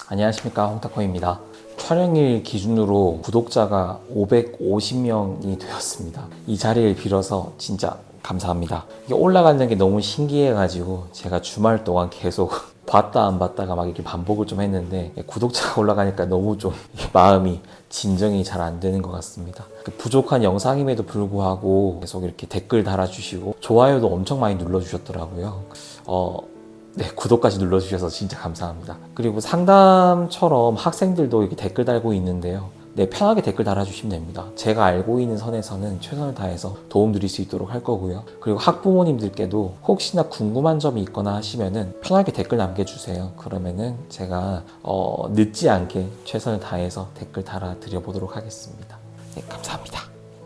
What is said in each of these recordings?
안녕하십니까, 홍타코입니다. 촬영일 기준으로 구독자가 550명이 되었습니다. 이 자리를 빌어서 진짜 감사합니다. 이게 올라가는 게 너무 신기해가지고 제가 주말 동안 계속 봤다 안 봤다가 막 이렇게 반복을 좀 했는데, 구독자가 올라가니까 너무 좀 마음이 진정이 잘 안 되는 것 같습니다. 부족한 영상임에도 불구하고 계속 이렇게 댓글 달아주시고 좋아요도 엄청 많이 눌러주셨더라고요. 네, 구독까지 눌러주셔서 진짜 감사합니다. 그리고 상담처럼 학생들도 이렇게 댓글 달고 있는데요. 네, 편하게 댓글 달아주시면 됩니다. 제가 알고 있는 선에서는 최선을 다해서 도움 드릴 수 있도록 할 거고요. 그리고 학부모님들께도 혹시나 궁금한 점이 있거나 하시면은 편하게 댓글 남겨주세요. 그러면은 제가 늦지 않게 최선을 다해서 댓글 달아드려 보도록 하겠습니다. 네, 감사합니다.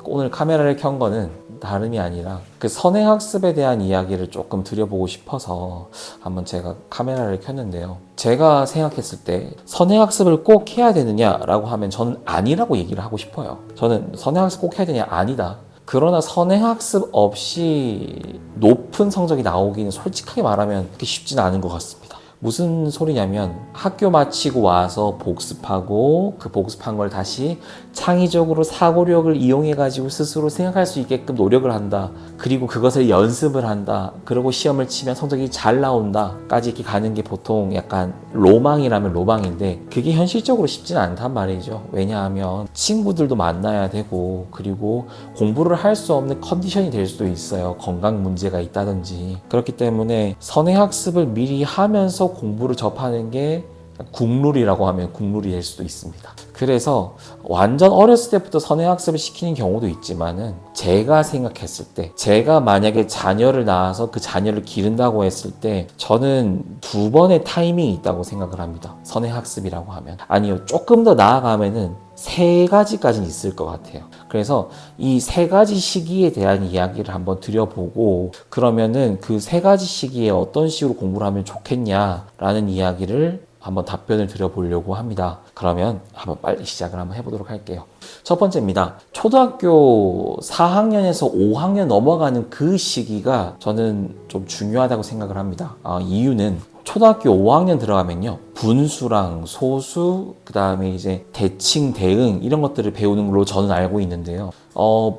오늘 카메라를 켠 거는 다름이 아니라 그 선행학습에 대한 이야기를 조금 드려보고 싶어서 한번 제가 카메라를 켰는데요. 제가 생각했을 때 선행학습을 꼭 해야 되느냐라고 하면 저는 아니라고 얘기를 하고 싶어요. 저는 선행학습 꼭 해야 되냐? 아니다. 그러나 선행학습 없이 높은 성적이 나오기는 솔직하게 말하면 그렇게 쉽지는 않은 것 같습니다. 무슨 소리냐면 학교 마치고 와서 복습하고 그 복습한 걸 다시 창의적으로 사고력을 이용해 가지고 스스로 생각할 수 있게끔 노력을 한다. 그리고 그것을 연습을 한다. 그리고 시험을 치면 성적이 잘 나온다 까지 이렇게 가는 게 보통 약간 로망이라면 로망인데, 그게 현실적으로 쉽지는 않단 말이죠. 왜냐하면 친구들도 만나야 되고, 그리고 공부를 할 수 없는 컨디션이 될 수도 있어요. 건강 문제가 있다든지. 그렇기 때문에 선행학습을 미리 하면서 공부를 접하는 게 국룰이라고 하면 국룰이 될 수도 있습니다. 그래서 완전 어렸을 때부터 선행학습을 시키는 경우도 있지만은, 제가 생각했을 때, 제가 만약에 자녀를 낳아서 그 자녀를 기른다고 했을 때 저는 2번의 타이밍이 있다고 생각을 합니다. 선행학습이라고 하면. 아니요, 조금 더 나아가면은 3가지까지는 있을 것 같아요. 그래서 이 3가지 시기에 대한 이야기를 한번 드려보고, 그러면은 그 3가지 시기에 어떤 식으로 공부를 하면 좋겠냐라는 이야기를 한번 답변을 드려보려고 합니다. 그러면 한번 빨리 시작을 한번 해보도록 할게요. 첫 번째입니다. 초등학교 4학년에서 5학년 넘어가는 그 시기가 저는 좀 중요하다고 생각을 합니다. 이유는 초등학교 5학년 들어가면요, 분수랑 소수, 그 다음에 이제 대칭, 대응 이런 것들을 배우는 걸로 저는 알고 있는데요.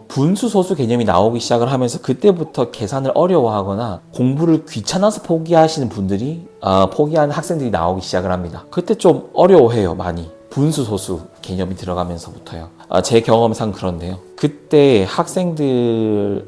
분수, 소수 개념이 나오기 시작을 하면서 그때부터 계산을 어려워하거나 공부를 귀찮아서 포기하시는 분들이, 포기하는 학생들이 나오기 시작을 합니다. 그때 좀 어려워해요, 많이. 분수, 소수 개념이 들어가면서부터요. 제 경험상 그런데요. 그때 학생들을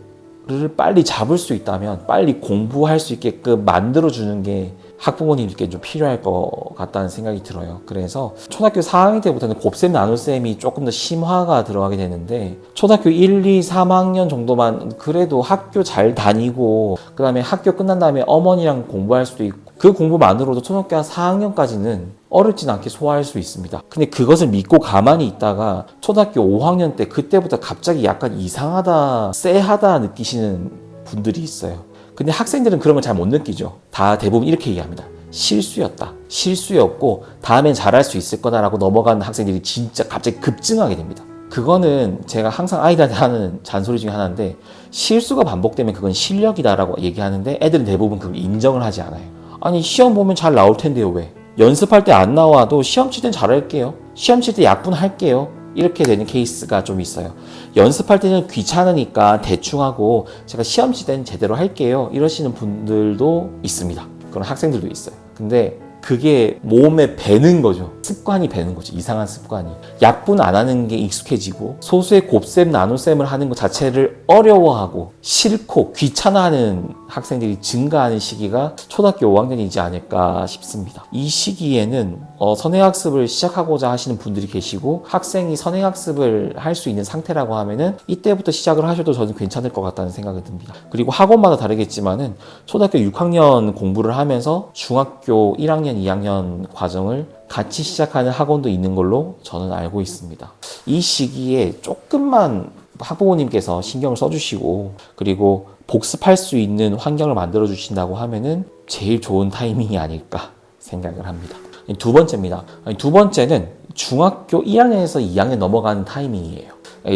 빨리 잡을 수 있다면 빨리 공부할 수 있게끔 만들어주는 게 학부모님께 좀 필요할 것 같다는 생각이 들어요. 그래서 초등학교 4학년 때부터는 곱셈 나눗셈이 조금 더 심화가 들어가게 되는데, 초등학교 1, 2, 3학년 정도만 그래도 학교 잘 다니고, 그 다음에 학교 끝난 다음에 어머니랑 공부할 수도 있고, 그 공부만으로도 초등학교 4학년까지는 어렵진 않게 소화할 수 있습니다. 근데 그것을 믿고 가만히 있다가 초등학교 5학년 때, 그때부터 갑자기 약간 이상하다, 쎄하다 느끼시는 분들이 있어요. 근데 학생들은 그런 걸 잘 못 느끼죠. 다 대부분 이렇게 얘기합니다. 실수였다. 실수였고 다음엔 잘할 수 있을 거다라고 넘어가는 학생들이 진짜 갑자기 급증하게 됩니다. 그거는 제가 항상 아이들한테 하는 잔소리 중에 하나인데, 실수가 반복되면 그건 실력이다라고 얘기하는데 애들은 대부분 그걸 인정을 하지 않아요. 아니, 시험 보면 잘 나올 텐데요, 왜? 연습할 때 안 나와도 시험 칠 땐 잘할게요. 시험 칠 때 약분할게요. 이렇게 되는 케이스가 좀 있어요. 연습할 때는 귀찮으니까 대충 하고 제가 시험 칠 때는 제대로 할게요, 이러시는 분들도 있습니다. 그런 학생들도 있어요. 근데 그게 몸에 배는 거죠. 습관이 배는 거죠. 이상한 습관이. 약분 안 하는 게 익숙해지고, 소수의 곱셈 나눗셈을 하는 것 자체를 어려워하고 싫고 귀찮아하는 학생들이 증가하는 시기가 초등학교 5학년이지 않을까 싶습니다. 이 시기에는 선행학습을 시작하고자 하시는 분들이 계시고, 학생이 선행학습을 할 수 있는 상태라고 하면은 이때부터 시작을 하셔도 저는 괜찮을 것 같다는 생각이 듭니다. 그리고 학원마다 다르겠지만은 초등학교 6학년 공부를 하면서 중학교 1학년, 2학년 과정을 같이 시작하는 학원도 있는 걸로 저는 알고 있습니다. 이 시기에 조금만 학부모님께서 신경을 써주시고, 그리고 복습할 수 있는 환경을 만들어 주신다고 하면은 제일 좋은 타이밍이 아닐까 생각을 합니다. 2번째입니다. 2번째는 중학교 1학년에서 2학년 넘어가는 타이밍이에요.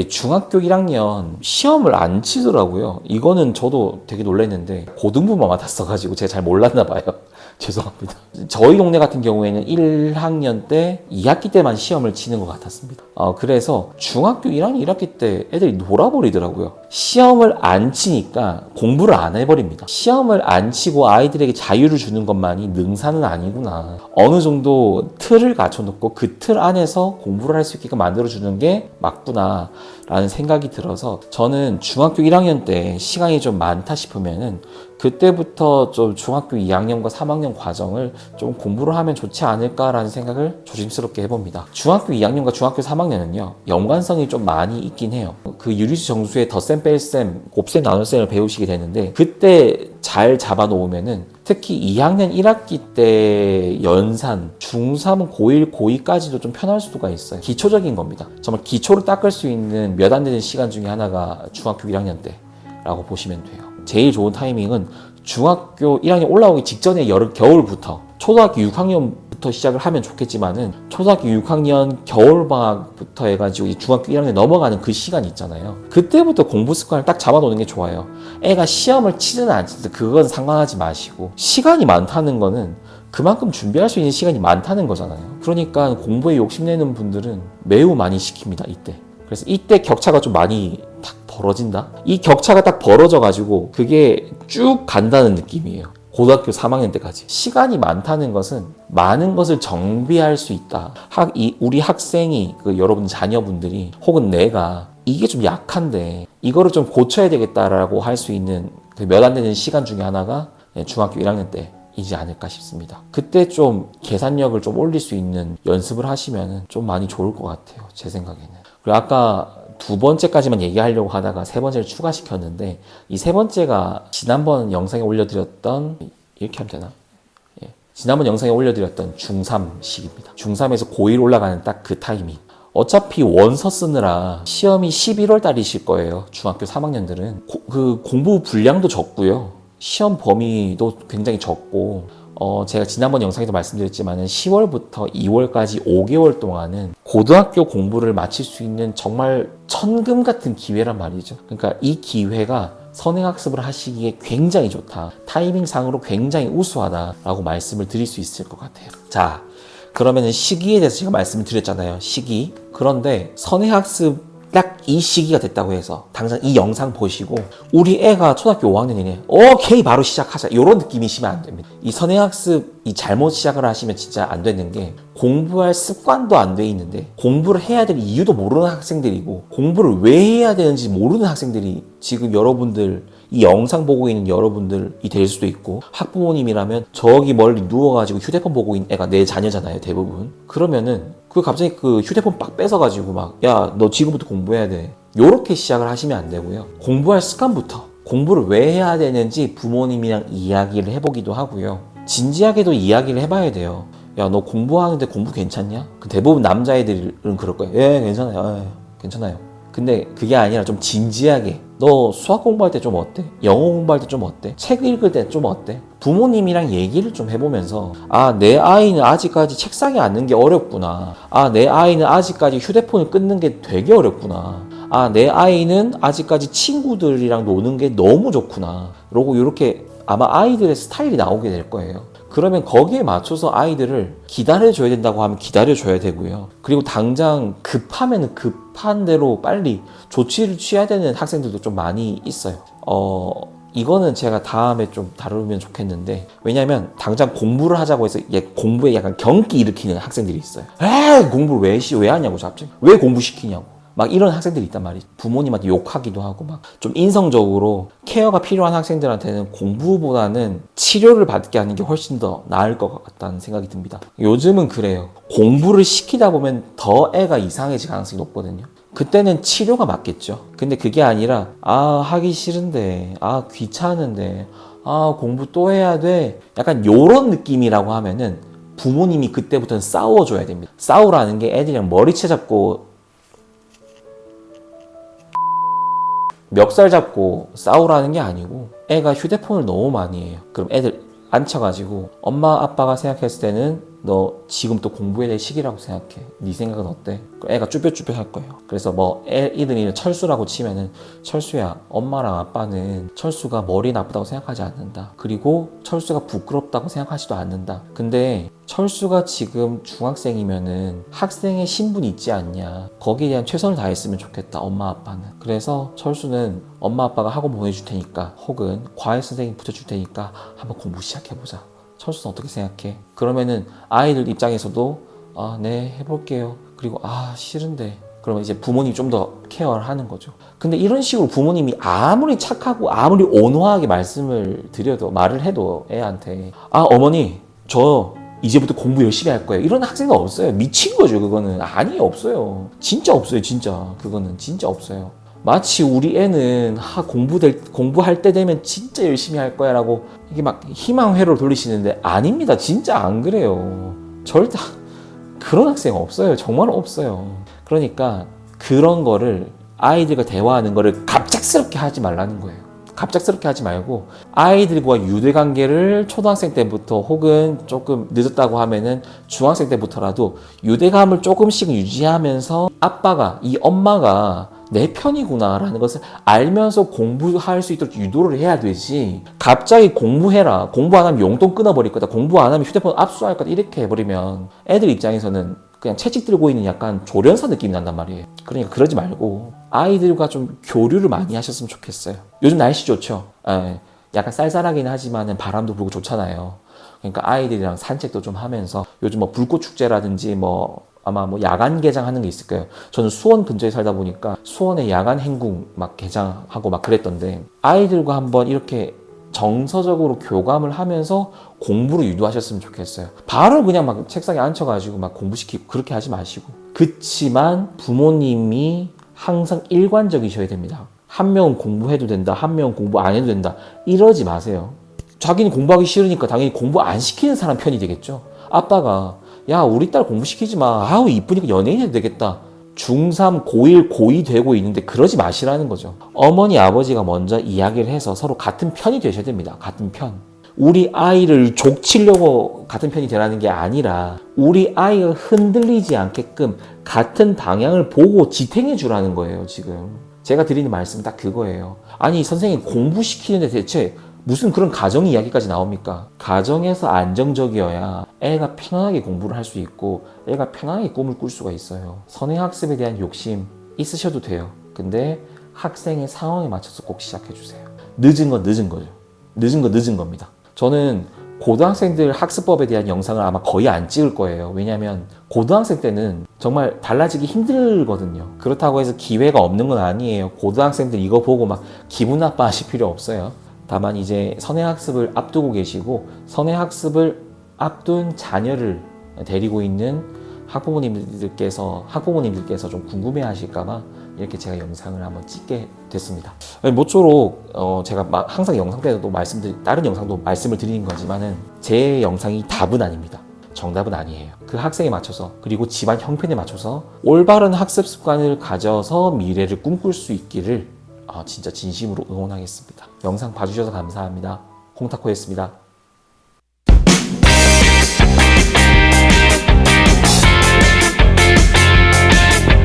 중학교 1학년 시험을 안 치더라고요. 이거는 저도 되게 놀랐는데 고등부만 맡았어가지고 제가 잘 몰랐나 봐요. 죄송합니다. 저희 동네 같은 경우에는 1학년 때 2학기 때만 시험을 치는 것 같았습니다. 그래서 중학교 1학년 1학기 때 애들이 놀아버리더라고요. 시험을 안 치니까 공부를 안 해버립니다. 시험을 안 치고 아이들에게 자유를 주는 것만이 능사는 아니구나. 어느 정도 틀을 갖춰놓고 그 틀 안에서 공부를 할 수 있게끔 만들어주는 게 맞구나 라는 생각이 들어서 저는 중학교 1학년 때 시간이 좀 많다 싶으면은 그때부터 좀 중학교 2학년과 3학년 과정을 좀 공부를 하면 좋지 않을까라는 생각을 조심스럽게 해봅니다. 중학교 2학년과 중학교 3학년은요 연관성이 좀 많이 있긴 해요. 그 유리수 정수의 덧셈, 뺄셈, 곱셈, 나눗셈을 배우시게 되는데 그때 잘 잡아놓으면은 특히 2학년 1학기 때 연산, 중3은 고1, 고2까지도 좀 편할 수가 있어요. 기초적인 겁니다. 정말 기초를 닦을 수 있는 몇 안 되는 시간 중에 하나가 중학교 1학년 때라고 보시면 돼요. 제일 좋은 타이밍은 중학교 1학년 올라오기 직전에 겨울부터 초등학교 6학년부터 시작을 하면 좋겠지만은 초등학교 6학년 겨울방학부터 해가지고 중학교 1학년 넘어가는 그 시간 있잖아요. 그때부터 공부 습관을 딱 잡아놓는 게 좋아요. 애가 시험을 치든 안 치든 그건 상관하지 마시고 시간이 많다는 거는 그만큼 준비할 수 있는 시간이 많다는 거잖아요. 그러니까 공부에 욕심내는 분들은 매우 많이 시킵니다. 이때. 그래서 이때 격차가 좀 많이 딱 벌어진다? 이 격차가 딱 벌어져가지고 그게 쭉 간다는 느낌이에요. 고등학교 3학년 때까지. 시간이 많다는 것은 많은 것을 정비할 수 있다. 우리 학생이, 여러분 자녀분들이, 혹은 내가 이게 좀 약한데 이거를 좀 고쳐야 되겠다라고 할 수 있는 몇 안 되는 시간 중에 하나가 중학교 1학년 때 이지 않을까 싶습니다. 그때 좀 계산력을 좀 올릴 수 있는 연습을 하시면 좀 많이 좋을 것 같아요. 제 생각에는. 그리고 아까 두 번째까지만 얘기하려고 하다가 세 번째를 추가시켰는데 이 세 번째가 지난번 영상에 올려드렸던 이렇게 하면 되나? 예. 지난번 영상에 올려드렸던 중3 시기입니다. 중3에서 고1 올라가는 딱 그 타이밍. 어차피 원서 쓰느라 시험이 11월 달이실 거예요. 중학교 3학년들은. 그 공부 분량도 적고요. 시험 범위도 굉장히 적고 제가 지난번 영상에도 말씀드렸지만 10월부터 2월까지 5개월 동안은 고등학교 공부를 마칠 수 있는 정말 천금 같은 기회란 말이죠. 그러니까 이 기회가 선행학습을 하시기에 굉장히 좋다. 타이밍상으로 굉장히 우수하다라고 말씀을 드릴 수 있을 것 같아요. 자, 그러면 시기에 대해서 제가 말씀을 드렸잖아요. 시기. 그런데 선행학습 딱 이 시기가 됐다고 해서 당장 이 영상 보시고 우리 애가 초등학교 5학년이네 오케이 바로 시작하자 이런 느낌이시면 안 됩니다. 이 선행학습 이 잘못 시작을 하시면 진짜 안 되는 게 공부할 습관도 안 돼 있는데 공부를 해야 될 이유도 모르는 학생들이고 공부를 왜 해야 되는지 모르는 학생들이 지금 여러분들 이 영상 보고 있는 여러분들이 될 수도 있고 학부모님이라면 저기 멀리 누워가지고 휴대폰 보고 있는 애가 내 자녀잖아요 대부분. 그러면은 갑자기 휴대폰 빡 뺏어가지고 막 야 너 지금부터 공부해야 돼 요렇게 시작을 하시면 안 되고요. 공부할 습관부터 공부를 왜 해야 되는지 부모님이랑 이야기를 해보기도 하고요. 진지하게도 이야기를 해봐야 돼요. 야 너 공부하는데 공부 괜찮냐? 대부분 남자애들은 그럴 거예요. 예 괜찮아요. 괜찮아요. 근데 그게 아니라 좀 진지하게 너 수학 공부할 때 좀 어때? 영어 공부할 때 좀 어때? 책 읽을 때 좀 어때? 부모님이랑 얘기를 좀 해보면서 내 아이는 아직까지 책상에 앉는 게 어렵구나. 내 아이는 아직까지 휴대폰을 끊는 게 되게 어렵구나. 내 아이는 아직까지 친구들이랑 노는 게 너무 좋구나. 그러고 이렇게 아마 아이들의 스타일이 나오게 될 거예요. 그러면 거기에 맞춰서 아이들을 기다려줘야 된다고 하면 기다려줘야 되고요. 그리고 당장 급하면 급한 대로 빨리 조치를 취해야 되는 학생들도 좀 많이 있어요. 이거는 제가 다음에 좀 다루면 좋겠는데 왜냐면 당장 공부를 하자고 해서 공부에 약간 경기 일으키는 학생들이 있어요. 공부를 왜 하냐고 갑자기 왜 공부시키냐고 막 이런 학생들이 있단 말이죠. 부모님한테 욕하기도 하고 막 좀 인성적으로 케어가 필요한 학생들한테는 공부보다는 치료를 받게 하는 게 훨씬 더 나을 것 같다는 생각이 듭니다. 요즘은 그래요. 공부를 시키다 보면 더 애가 이상해질 가능성이 높거든요. 그때는 치료가 맞겠죠. 근데 그게 아니라 하기 싫은데 귀찮은데 공부 또 해야 돼 약간 요런 느낌이라고 하면은 부모님이 그때부터는 싸워줘야 됩니다. 싸우라는 게 애들이랑 머리채 잡고 멱살 잡고 싸우라는 게 아니고 애가 휴대폰을 너무 많이 해요. 그럼 애들 앉혀가지고 엄마 아빠가 생각했을 때는 너 지금 또 공부해야 될 시기라고 생각해. 네 생각은 어때? 애가 쭈뼛쭈뼛 할 거예요. 그래서 뭐 애 이름이 철수라고 치면은 철수야, 엄마랑 아빠는 철수가 머리 나쁘다고 생각하지 않는다. 그리고 철수가 부끄럽다고 생각하지도 않는다. 근데 철수가 지금 중학생이면은 학생의 신분이 있지 않냐. 거기에 대한 최선을 다했으면 좋겠다. 엄마 아빠는. 그래서 철수는 엄마 아빠가 학원 보내줄 테니까 혹은 과외 선생님 붙여줄 테니까 한번 공부 시작해보자. 철수는 어떻게 생각해? 그러면은 아이들 입장에서도 네 해볼게요. 그리고 싫은데. 그러면 이제 부모님이 좀 더 케어를 하는 거죠. 근데 이런 식으로 부모님이 아무리 착하고 아무리 온화하게 말씀을 드려도 말을 해도 애한테 어머니 저 이제부터 공부 열심히 할 거예요. 이런 학생은 없어요. 미친 거죠 그거는. 아니 없어요. 진짜 없어요 진짜. 그거는 진짜 없어요. 마치 우리 애는 공부할 때 되면 진짜 열심히 할 거야 라고 이게 막 희망회로를 돌리시는데 아닙니다. 진짜 안 그래요. 절대 그런 학생 없어요. 정말 없어요. 그러니까 그런 거를 아이들과 대화하는 거를 갑작스럽게 하지 말라는 거예요. 갑작스럽게 하지 말고 아이들과 유대관계를 초등학생 때부터 혹은 조금 늦었다고 하면은 중학생 때부터라도 유대감을 조금씩 유지하면서 아빠가 이 엄마가 내 편이구나 라는 것을 알면서 공부할 수 있도록 유도를 해야 되지 갑자기 공부해라 공부 안 하면 용돈 끊어버릴 거다 공부 안 하면 휴대폰 압수할 거다 이렇게 해버리면 애들 입장에서는 그냥 채찍 들고 있는 약간 조련사 느낌이 난단 말이에요. 그러니까 그러지 말고 아이들과 좀 교류를 많이 하셨으면 좋겠어요. 요즘 날씨 좋죠. 약간 쌀쌀하긴 하지만 바람도 불고 좋잖아요. 그러니까 아이들이랑 산책도 좀 하면서 요즘 뭐 불꽃 축제라든지 아마 야간 개장하는 게 있을 거예요. 저는 수원 근처에 살다 보니까 수원에 야간 행궁 막 개장하고 막 그랬던데 아이들과 한번 이렇게 정서적으로 교감을 하면서 공부를 유도하셨으면 좋겠어요. 바로 그냥 막 책상에 앉혀가지고 막 공부시키고 그렇게 하지 마시고. 그치만 부모님이 항상 일관적이셔야 됩니다. 한 명은 공부해도 된다, 한 명은 공부 안 해도 된다. 이러지 마세요. 자기는 공부하기 싫으니까 당연히 공부 안 시키는 사람 편이 되겠죠. 아빠가 야 우리 딸 공부시키지 마. 이쁘니까 연예인 해도 되겠다. 중3, 고1, 고2 되고 있는데 그러지 마시라는 거죠. 어머니, 아버지가 먼저 이야기를 해서 서로 같은 편이 되셔야 됩니다. 같은 편. 우리 아이를 족치려고 같은 편이 되라는 게 아니라 우리 아이가 흔들리지 않게끔 같은 방향을 보고 지탱해 주라는 거예요, 지금. 제가 드리는 말씀은 딱 그거예요. 아니, 선생님 공부시키는데 대체 무슨 그런 가정 이야기까지 나옵니까? 가정에서 안정적이어야 애가 편안하게 공부를 할 수 있고 애가 편안하게 꿈을 꿀 수가 있어요. 선행학습에 대한 욕심 있으셔도 돼요. 근데 학생의 상황에 맞춰서 꼭 시작해 주세요. 늦은 건 늦은 거죠. 늦은 건 늦은 겁니다. 저는 고등학생들 학습법에 대한 영상을 아마 거의 안 찍을 거예요. 왜냐하면 고등학생 때는 정말 달라지기 힘들거든요. 그렇다고 해서 기회가 없는 건 아니에요. 고등학생들 이거 보고 막 기분 나빠하실 필요 없어요. 다만 이제 선행학습을 앞두고 계시고 선행학습을 앞둔 자녀를 데리고 있는 학부모님들께서 좀 궁금해하실까봐 이렇게 제가 영상을 한번 찍게 됐습니다. 모쪼록 제가 항상 영상 때도 다른 영상도 말씀을 드리는 거지만은 제 영상이 답은 아닙니다. 정답은 아니에요. 그 학생에 맞춰서 그리고 집안 형편에 맞춰서 올바른 학습 습관을 가져서 미래를 꿈꿀 수 있기를 진짜 진심으로 응원하겠습니다. 영상 봐주셔서 감사합니다. 홍타코였습니다.